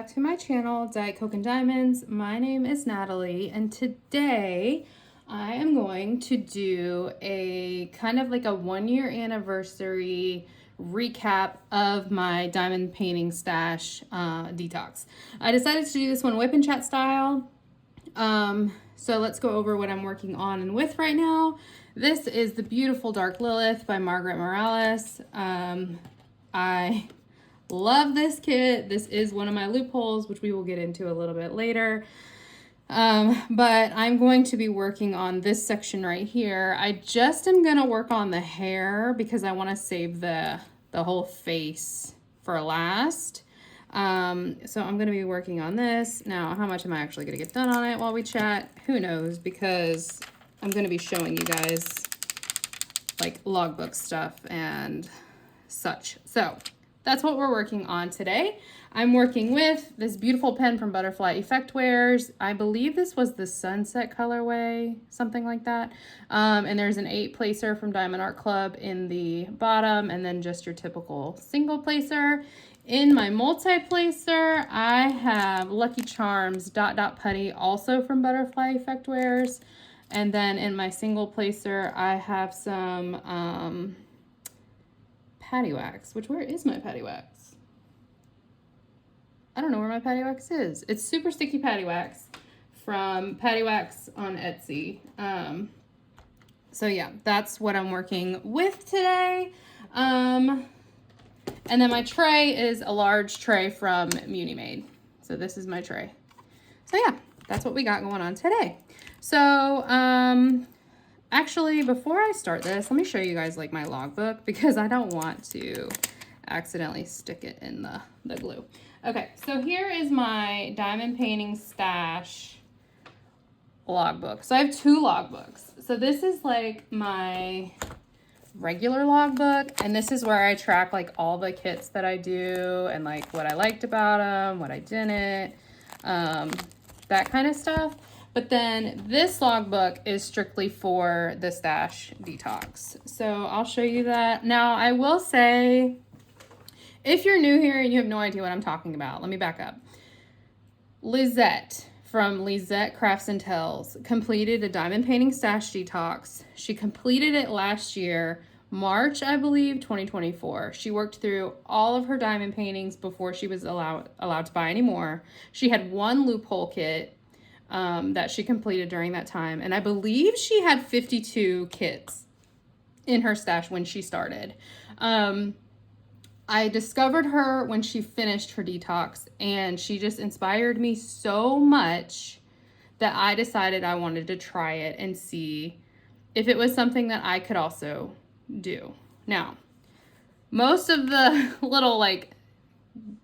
back to my channel, Diet Coke and Diamonds. My name is Natalie, and today I am going to do a kind of like a 1-year anniversary recap of my diamond painting stash detox. I decided to do this one whip and chat style. So let's go over what I'm working on and with right now. This is the beautiful Dark Lilith by Margaret Morales. I love this kit. This is one of my loopholes, which we will get into a little bit later. But I'm going to be working on this section right here. I just am going to work on the hair because I want to save the whole face for last. So I'm going to be working on this. Now, how much am I actually going to get done on it while we chat? Who knows, because I'm going to be showing you guys like logbook stuff and such. So that's what we're working on today. I'm working with this beautiful pen from Butterfly Effect Wares. I believe this was the Sunset colorway, something like that. And there's an 8-placer from Diamond Art Club in the bottom, and then just your typical single placer. In my multi-placer, I have Lucky Charms Dot Dot Putty, also from Butterfly Effect Wares. And then in my single placer, I have some patty wax, which, where is my patty wax? I don't know where my patty wax is. It's super sticky patty wax from Patty Wax on Etsy. So yeah, that's what I'm working with today. And then my tray is a large tray from Muni Made. So this is my tray. So yeah, that's what we got going on today. So, actually, before I start this, let me show you guys like my logbook because I don't want to accidentally stick it in the glue. Okay, so here is my diamond painting stash logbook. So I have 2 logbooks. So this is like my regular logbook, and this is where I track like all the kits that I do and like what I liked about them, what I didn't, that kind of stuff. But then this logbook is strictly for the stash detox. So I'll show you that. Now, I will say, if you're new here and you have no idea what I'm talking about, let me back up. Lizette from Lizette Crafts and Tells completed a diamond painting stash detox. She completed it last year, March, I believe, 2024. She worked through all of her diamond paintings before she was allowed to buy any more. She had 1 loophole kit that she completed during that time. And I believe she had 52 kits in her stash when she started. I discovered her when she finished her detox, and she just inspired me so much that I decided I wanted to try it and see if it was something that I could also do. Now, most of the little like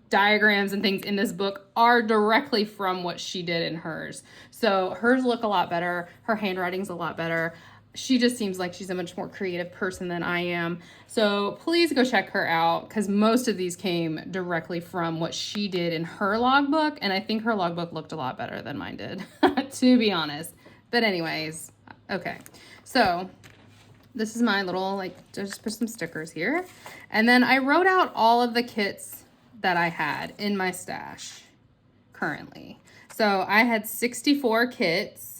diagrams and things in this book are directly from what she did in hers. So hers look a lot better. Her handwriting's a lot better. She just seems like she's a much more creative person than I am. So please go check her out because most of these came directly from what she did in her logbook. And I think her logbook looked a lot better than mine did, to be honest. But anyways, okay. So this is my little, like, just put some stickers here. And then I wrote out all of the kits that I had in my stash currently. So I had 64 kits.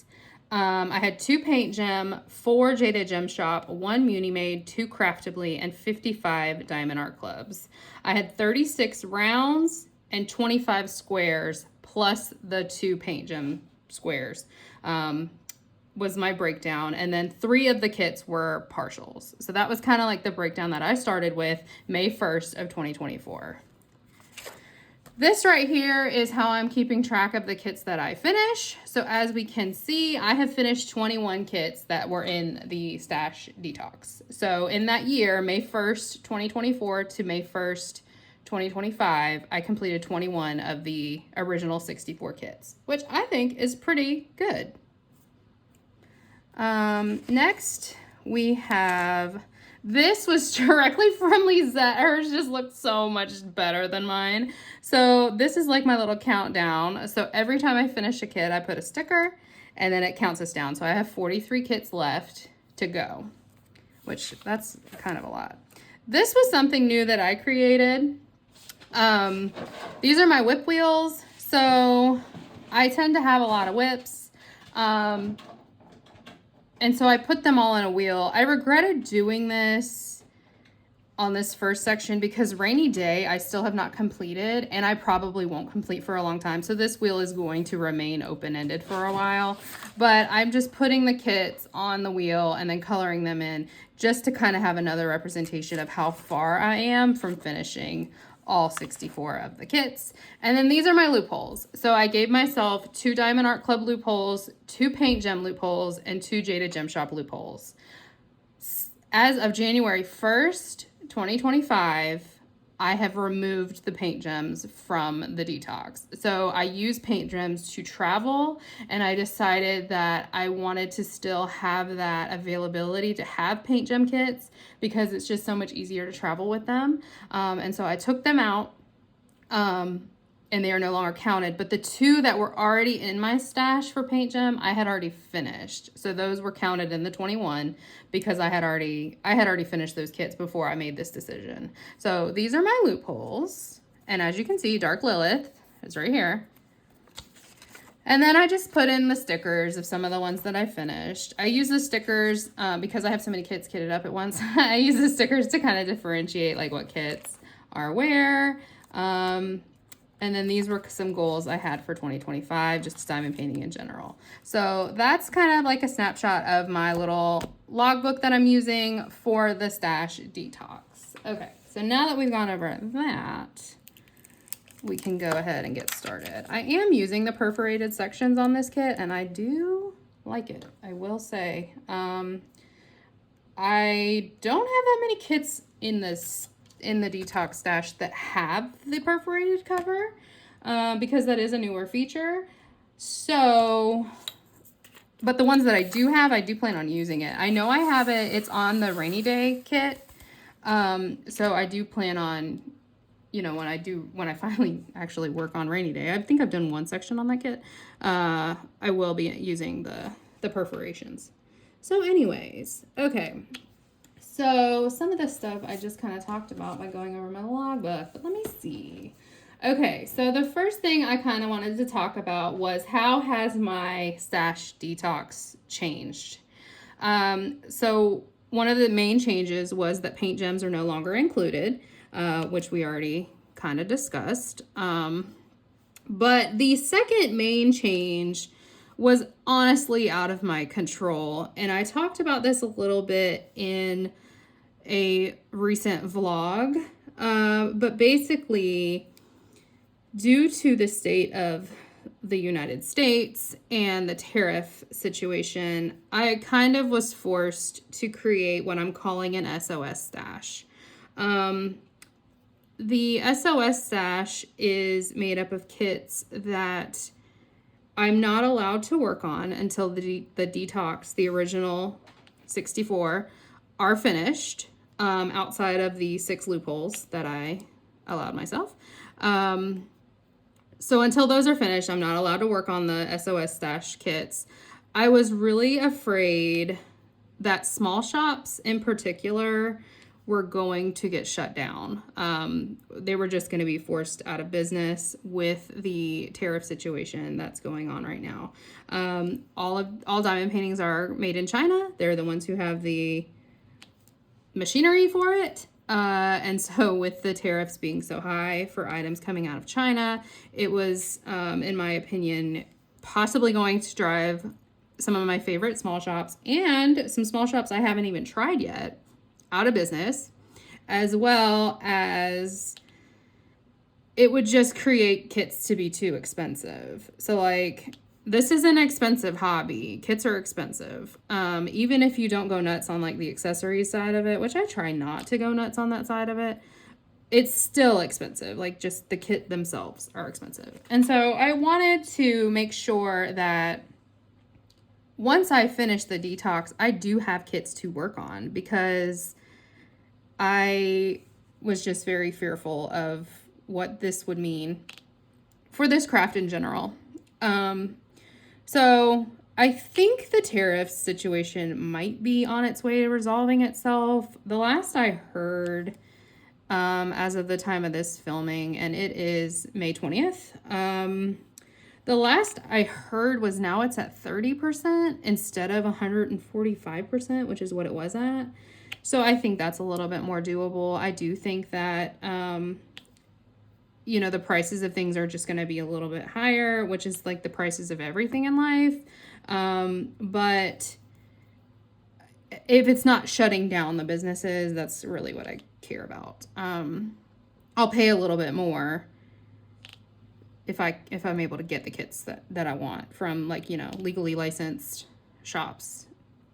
I had 2 Paint Gem, 4 Jada Gem Shop, 1 Muni Made, 2 Craftably, and 55 Diamond Art Clubs. I had 36 rounds and 25 squares, plus the 2 Paint Gem squares, was my breakdown. And then 3 of the kits were partials. So that was kind of like the breakdown that I started with May 1st of 2024. This right here is how I'm keeping track of the kits that I finish. So as we can see, I have finished 21 kits that were in the stash detox. So in that year, May 1st, 2024 to May 1st, 2025, I completed 21 of the original 64 kits, which I think is pretty good. Next, we have, this was directly from Lizette. Hers just looked so much better than mine. So this is like my little countdown. So every time I finish a kit, I put a sticker and then it counts us down. So I have 43 kits left to go, which that's kind of a lot. This was something new that I created. These are my whip wheels. So I tend to have a lot of whips. And so I put them all in a wheel. I regretted doing this on this first section because rainy day I still have not completed, and I probably won't complete for a long time. So this wheel is going to remain open-ended for a while, but I'm just putting the kits on the wheel and then coloring them in just to kind of have another representation of how far I am from finishing all 64 of the kits. And then these are my loopholes. So I gave myself 2 Diamond Art Club loopholes, 2 Paint Gem loopholes, and 2 Jada Gem Shop loopholes. As of January 1st, 2025, I have removed the paint gems from the detox. So I use paint gems to travel, and I decided that I wanted to still have that availability to have paint gem kits because it's just so much easier to travel with them. And so I took them out. And they are no longer counted, but the 2 that were already in my stash for paint gem, I had already finished. So those were counted in the 21 because I had already finished those kits before I made this decision. So these are my loopholes. And as you can see, Dark Lilith is right here. And then I just put in the stickers of some of the ones that I finished. I use the stickers because I have so many kits kitted up at once. I use the stickers to kind of differentiate like what kits are where. And then these were some goals I had for 2025, just diamond painting in general. So that's kind of like a snapshot of my little logbook that I'm using for the stash detox. Okay, so now that we've gone over that, we can go ahead and get started. I am using the perforated sections on this kit, and I do like it, I will say. I don't have that many kits in the detox stash that have the perforated cover because that is a newer feature. So, but the ones that I do have, I do plan on using it. I know I have it. It's on the rainy day kit. So I do plan on, you know, when I finally actually work on rainy day, I think I've done one section on that kit. I will be using the perforations. So anyways, okay. So some of this stuff I just kind of talked about by going over my logbook, but let me see. Okay, so the first thing I kind of wanted to talk about was how has my stash detox changed? So one of the main changes was that paint gems are no longer included, which we already kind of discussed. But the second main change was honestly out of my control, and I talked about this a little bit in a recent vlog, but basically due to the state of the United States and the tariff situation, I kind of was forced to create what I'm calling an SOS stash. The SOS stash is made up of kits that I'm not allowed to work on until the detox, the original 64, are finished. Outside of the 6 loopholes that I allowed myself. So until those are finished, I'm not allowed to work on the SOS stash kits. I was really afraid that small shops in particular were going to get shut down. They were just going to be forced out of business with the tariff situation that's going on right now. All diamond paintings are made in China. They're the ones who have the machinery for it. And so with the tariffs being so high for items coming out of China, it was, in my opinion, possibly going to drive some of my favorite small shops and some small shops I haven't even tried yet out of business, as well as it would just create kits to be too expensive. So like, this is an expensive hobby. Kits are expensive. Even if you don't go nuts on like the accessories side of it, which I try not to go nuts on that side of it, it's still expensive. Like just the kit themselves are expensive. And so I wanted to make sure that once I finish the detox, I do have kits to work on because I was just very fearful of what this would mean for this craft in general. So I think the tariff situation might be on its way to resolving itself. The last I heard, as of the time of this filming, and it is May 20th. The last I heard was now it's at 30% instead of 145%, which is what it was at. So I think that's a little bit more doable. I do think that, you know, the prices of things are just going to be a little bit higher, which is like the prices of everything in life. But if it's not shutting down the businesses, that's really what I care about. I'll pay a little bit more if I'm able to get the kits that I want from, like, you know, legally licensed shops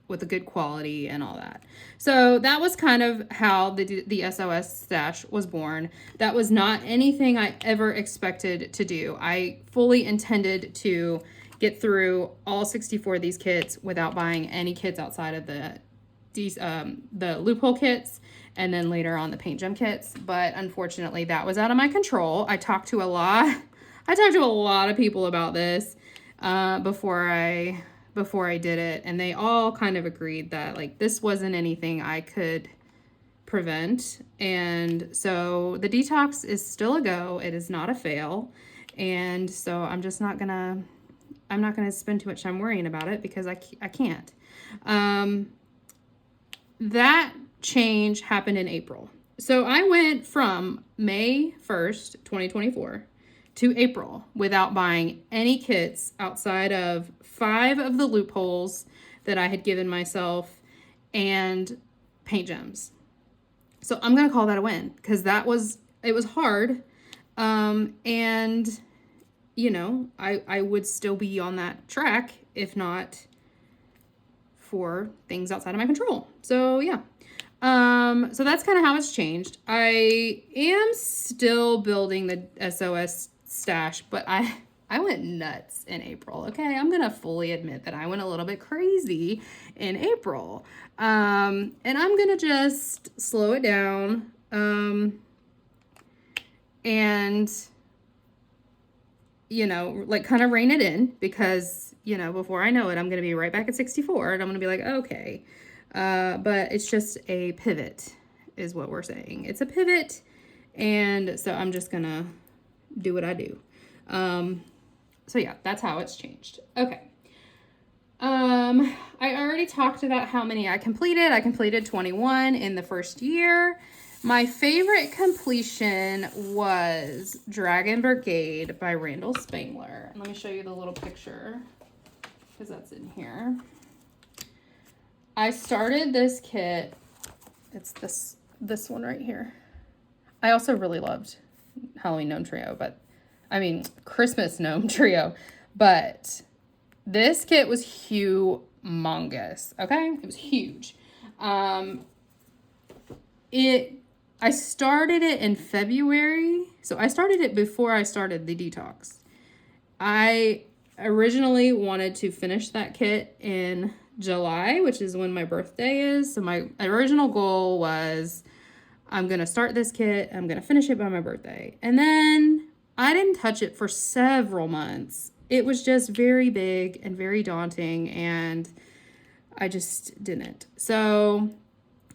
with a good quality and all that. So that was kind of how the SOS stash was born. That was not anything I ever expected to do. I fully intended to get through all 64 of these kits without buying any kits outside of the loophole kits, and then later on the paint gem kits. But unfortunately, that was out of my control. I talked to a lot of people about this before I did it, and they all kind of agreed that, like, this wasn't anything I could prevent. And so the detox is still a go. It is not a fail. And so I'm not gonna spend too much time worrying about it because I can't. That change happened in April. So I went from May 1st, 2024 to April without buying any kits outside of 5 of the loopholes that I had given myself and paint gems. So I'm going to call that a win, because it was hard. And, you know, I would still be on that track if not for things outside of my control. So yeah. So that's kind of how it's changed. I am still building the SOS stash, but I went nuts in April. Okay, I'm gonna fully admit that I went a little bit crazy in April. And I'm gonna just slow it down. And, you know, like, kind of rein it in, because, you know, before I know it, I'm gonna be right back at 64, and I'm gonna be like, okay. But it's just a pivot, is what we're saying. It's a pivot, and so I'm just gonna do what I do. So yeah, that's how it's changed. Okay. I already talked about how many I completed. I completed 21 in the first year. My favorite completion was Dragon Brigade by Randall Spangler. Let me show you the little picture, because that's in here. I started this kit. It's this one right here. I also really loved Halloween Gnome Trio, Christmas Gnome Trio, but this kit was humongous. Okay, it was huge. I started it in February, so I started it before I started the detox. I originally wanted to finish that kit in July, which is when my birthday is. So my original goal was, I'm going to start this kit, I'm going to finish it by my birthday. And then I didn't touch it for several months. It was just very big and very daunting, and I just didn't. So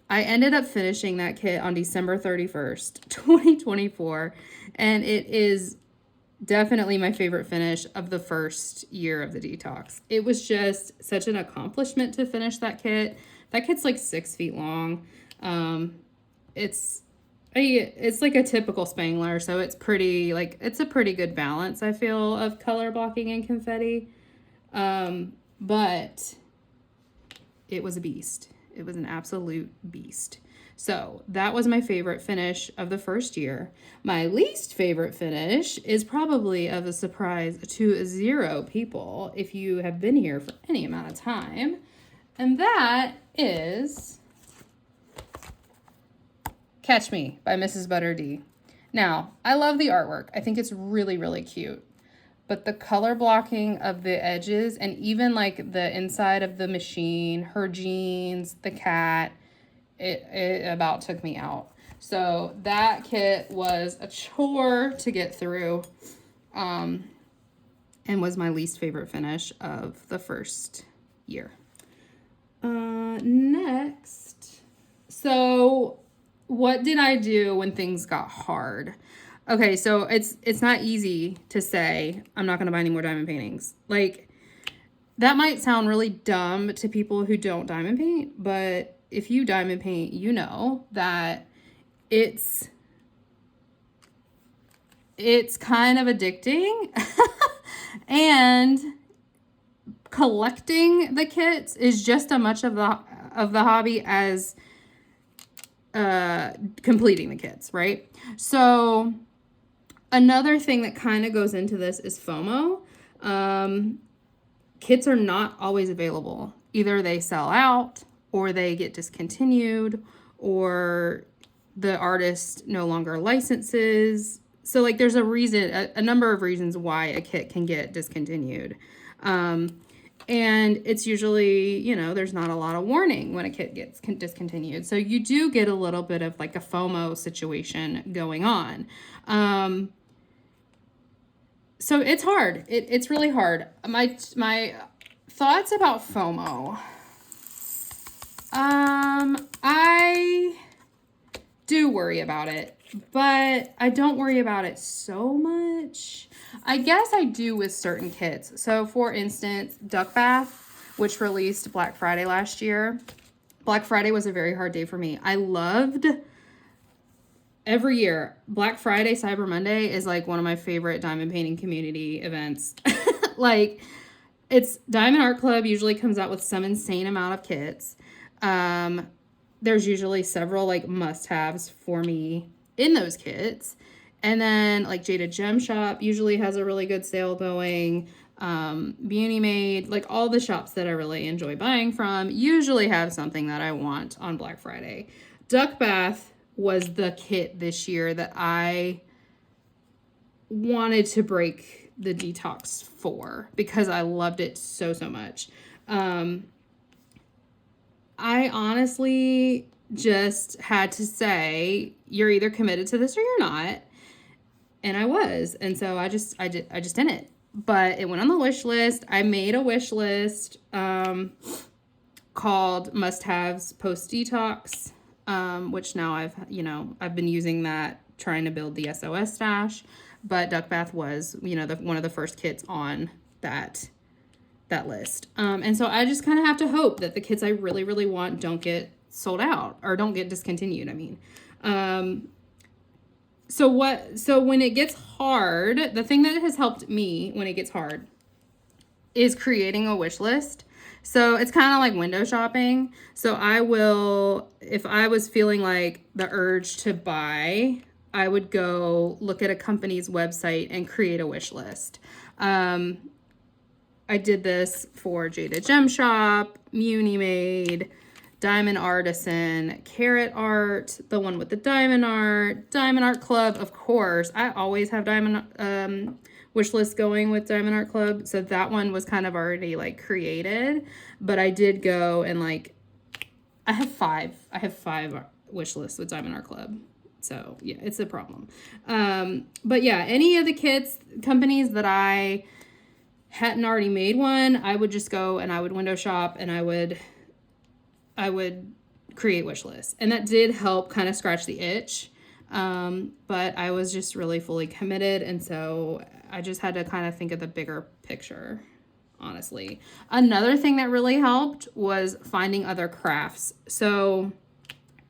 I ended up finishing that kit on December 31st, 2024, and it is definitely my favorite finish of the first year of the detox. It was just such an accomplishment to finish that kit. That kit's like 6 feet long. It's like a typical Spangler, so it's a pretty good balance, I feel, of color blocking and confetti. But it was a beast. It was an absolute beast. So that was my favorite finish of the first year. My least favorite finish is probably of a surprise to 0 people if you have been here for any amount of time. And that is Catch Me by Mrs. Butter D. Now, I love the artwork. I think it's really, really cute. But the color blocking of the edges, and even like the inside of the machine, her jeans, the cat, it about took me out. So that kit was a chore to get through, and was my least favorite finish of the first year. Next, so what did I do when things got hard? Okay, so it's not easy to say I'm not going to buy any more diamond paintings. Like, that might sound really dumb to people who don't diamond paint, but if you diamond paint, you know that it's kind of addicting. And collecting the kits is just as much of the hobby as completing the kits, right? So another thing that kind of goes into this is FOMO. Kits are not always available. Either they sell out, or they get discontinued, or the artist no longer licenses. So like there's a number of reasons why a kit can get discontinued. And it's usually, there's not a lot of warning when a kit gets discontinued. So you do get a little bit of like a FOMO situation going on. So it's hard. It's really hard. My thoughts about FOMO. I do worry about it, but I don't worry about it so much. I guess I do with certain kits. So for instance, Duck Bath, which released Black Friday last year. Black Friday was a very hard day for me. I loved every year. Black Friday, Cyber Monday is like one of my favorite diamond painting community events. Like, it's Diamond Art Club usually comes out with some insane amount of kits. There's usually several like must-haves for me in those kits. And then like Jada Gem Shop usually has a really good sale going. Beauty Made, like all the shops that I really enjoy buying from usually have something that I want on Black Friday. Duck Bath was the kit this year that I wanted to break the detox for because I loved it so much. I honestly just had to say, you're either committed to this or you're not. And I was. And so I just didn't. But it went on the wish list. I made a wish list called Must-Haves Post Detox, which now I've been using that trying to build the SOS stash. But Duck Bath was, one of the first kits on that list. And so I just kind of have to hope that the kits I really, really want don't get sold out or don't get discontinued. So when it gets hard, the thing that has helped me when it gets hard is creating a wish list. So it's kind of like window shopping. So I will, if I was feeling like the urge to buy, I would go look at a company's website and create a wish list. I did this for Jada Gem Shop, Muni Made, Diamond Artisan, Carrot Art, the one with the Diamond Art Club, of course. I always have Diamond wish list going with Diamond Art Club, so that one was kind of already like created. But I did go and like, I have five wish lists with Diamond Art Club. So yeah, it's a problem. But yeah, any of the kits companies that I hadn't already made one, I would just go and I would window shop and I would create wish lists. And that did help kind of scratch the itch. But I was just really fully committed. And so I just had to kind of think of the bigger picture, honestly. Another thing that really helped was finding other crafts. So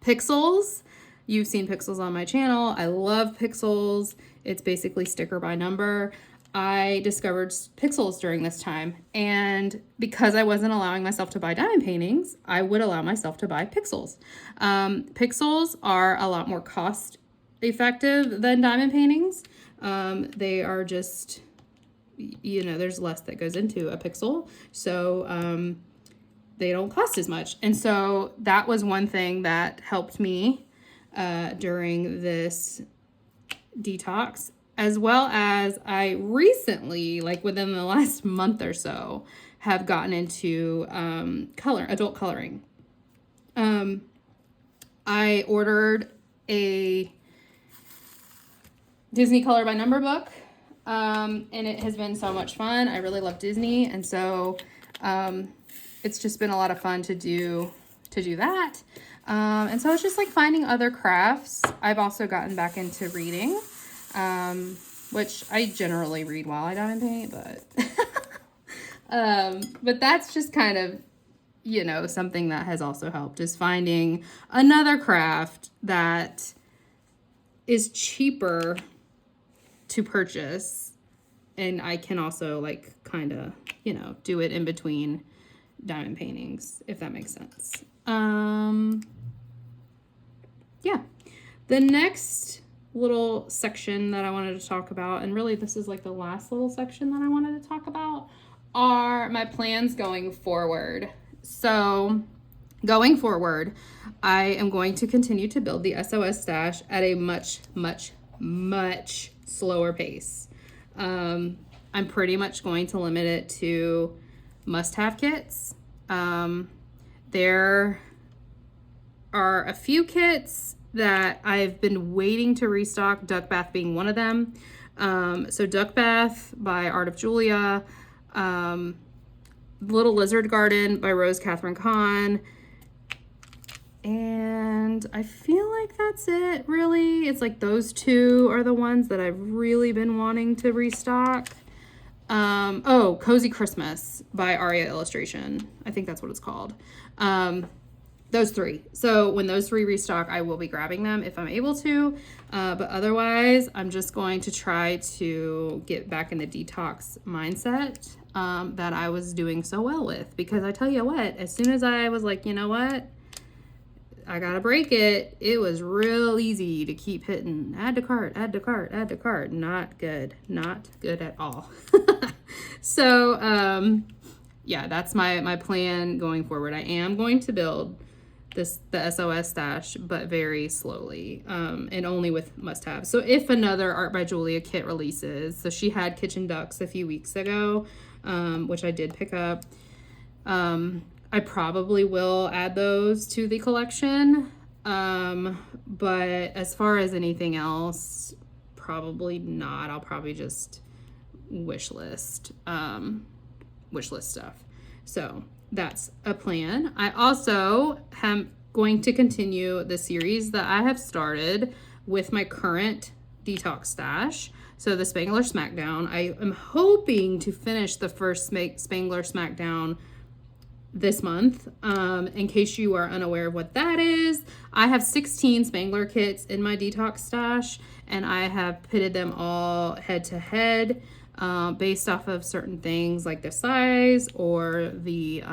pixels, you've seen pixels on my channel. I love pixels. It's basically sticker by number. I discovered pixels during this time, and because I wasn't allowing myself to buy diamond paintings, I would allow myself to buy pixels. Pixels are a lot more cost effective than diamond paintings. They are just, there's less that goes into a pixel, so they don't cost as much. And so that was one thing that helped me during this detox. As well as I recently, like within the last month or so, have gotten into adult coloring. I ordered a Disney Color by Number book, and it has been so much fun. I really love Disney, and so it's just been a lot of fun to do that. And so it's just like finding other crafts. I've also gotten back into reading, which I generally read while I diamond paint, but that's just kind of, you know, something that has also helped, is finding another craft that is cheaper to purchase. And I can also like kind of, you know, do it in between diamond paintings, if that makes sense. Yeah. The next little section that I wanted to talk about, and really this is like the last little section that I wanted to talk about, are my plans going forward. So going forward, I am going to continue to build the SOS stash at a much, much, much slower pace. I'm pretty much going to limit it to must-have kits. There are a few kits that I've been waiting to restock, Duck Bath being one of them. So Duck Bath by Art of Julia, Little Lizard Garden by Rose Catherine Kahn, and I feel like that's it, really. It's like those two are the ones that I've really been wanting to restock. Cozy Christmas by Aria Illustration. I think that's what it's called. Those three. So when those three restock, I will be grabbing them if I'm able to. But otherwise, I'm just going to try to get back in the detox mindset that I was doing so well with. Because I tell you what, as soon as I was like, you know what, I gotta break it, it was real easy to keep hitting add to cart, add to cart, add to cart. Not good. Not good at all. So, yeah, that's my plan going forward. I am going to build the SOS stash, but very slowly, and only with must-haves. So if another Art by Julia kit releases, so she had Kitchen Ducks a few weeks ago, which I did pick up, I probably will add those to the collection, but as far as anything else, probably not. I'll probably just wish list stuff. So that's a plan. I also am going to continue the series that I have started with my current detox stash. So the Spangler Smackdown, I am hoping to finish the first Spangler Smackdown this month. In case you are unaware of what that is, I have 16 Spangler kits in my detox stash, and I have pitted them all head to head, based off of certain things like the size or the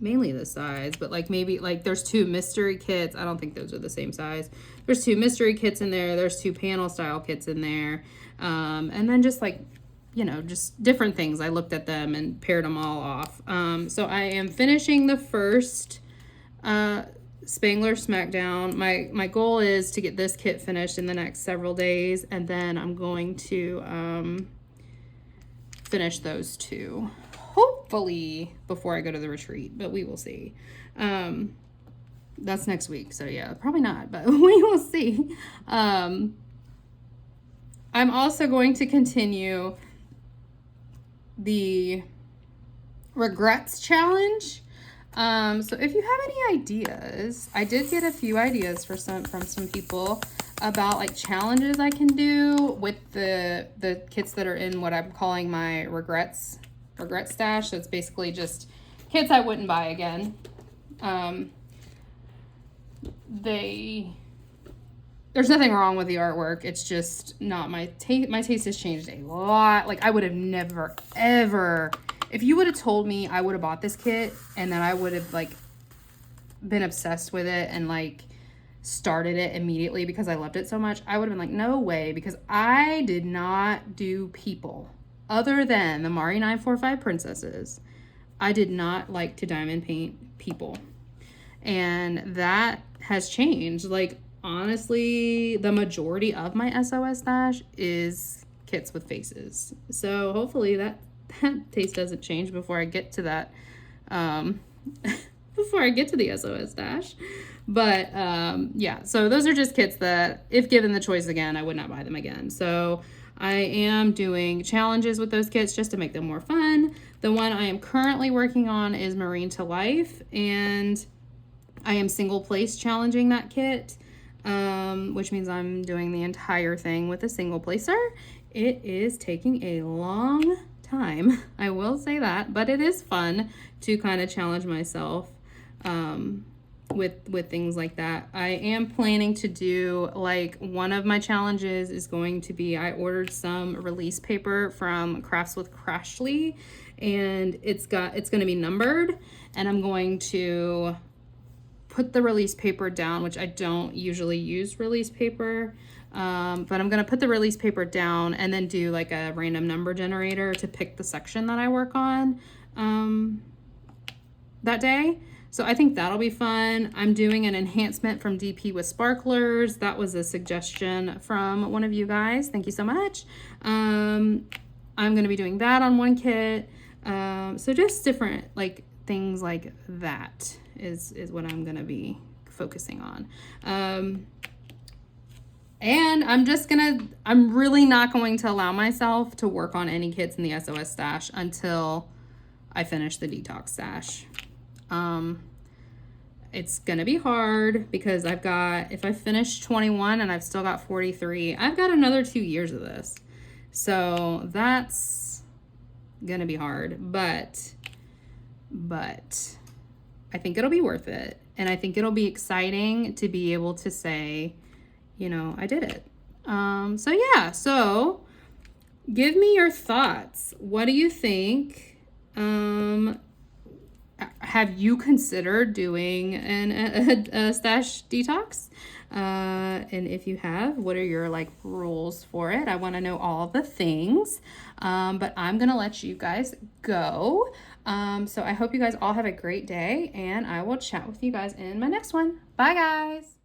mainly the size, but like maybe like there's 2 mystery kits. I don't think those are the same size. There's 2 mystery kits in there. There's 2 panel style kits in there. And then just like, you know, just different things. I looked at them and paired them all off. So I am finishing the first Spangler Smackdown. My goal is to get this kit finished in the next several days, and then I'm going to finish those 2. Hopefully before I go to the retreat, but we will see. That's next week, so yeah, probably not, but we will see. I'm also going to continue the regrets challenge. So if you have any ideas, I did get a few ideas from some people about like challenges I can do with the kits that are in what I'm calling my regret stash. So it's basically just kits I wouldn't buy again. There's nothing wrong with the artwork. It's just not my taste. My taste has changed a lot. Like I would have never, ever, if you would have told me I would have bought this kit and then I would have like been obsessed with it and like started it immediately because I loved it so much, I would have been like, no way, because I did not do people other than the Mari 945 princesses. I did not like to diamond paint people. And that has changed. Like, honestly, the majority of my SOS stash is kits with faces. So hopefully that taste doesn't change before I get to that, before I get to the SOS stash. But yeah, so those are just kits that if given the choice again, I would not buy them again. So I am doing challenges with those kits just to make them more fun. The one I am currently working on is Marine to Life, and I am single place challenging that kit, which means I'm doing the entire thing with a single placer. It is taking a long time, I will say that, but it is fun to kind of challenge myself with things like that. I am planning to do, like, one of my challenges is going to be, I ordered some release paper from Crafts with Crashly, and it's going to be numbered, and I'm going to put the release paper down, which I don't usually use release paper, but I'm gonna put the release paper down and then do like a random number generator to pick the section that I work on that day. So I think that'll be fun. I'm doing an enhancement from DP with sparklers. That was a suggestion from one of you guys. Thank you so much. I'm gonna be doing that on one kit. So just different like things like that is what I'm gonna be focusing on. And I'm really not going to allow myself to work on any kits in the SOS stash until I finish the detox stash. It's gonna be hard because if I finish 21 and I've still got 43, I've got another 2 years of this. So that's gonna be hard, but I think it'll be worth it. And I think it'll be exciting to be able to say, you know, I did it. So yeah, so give me your thoughts. What do you think? Have you considered doing a stash detox? And if you have, what are your like rules for it? I want to know all the things. But I'm gonna let you guys go. So I hope you guys all have a great day, and I will chat with you guys in my next one. Bye guys.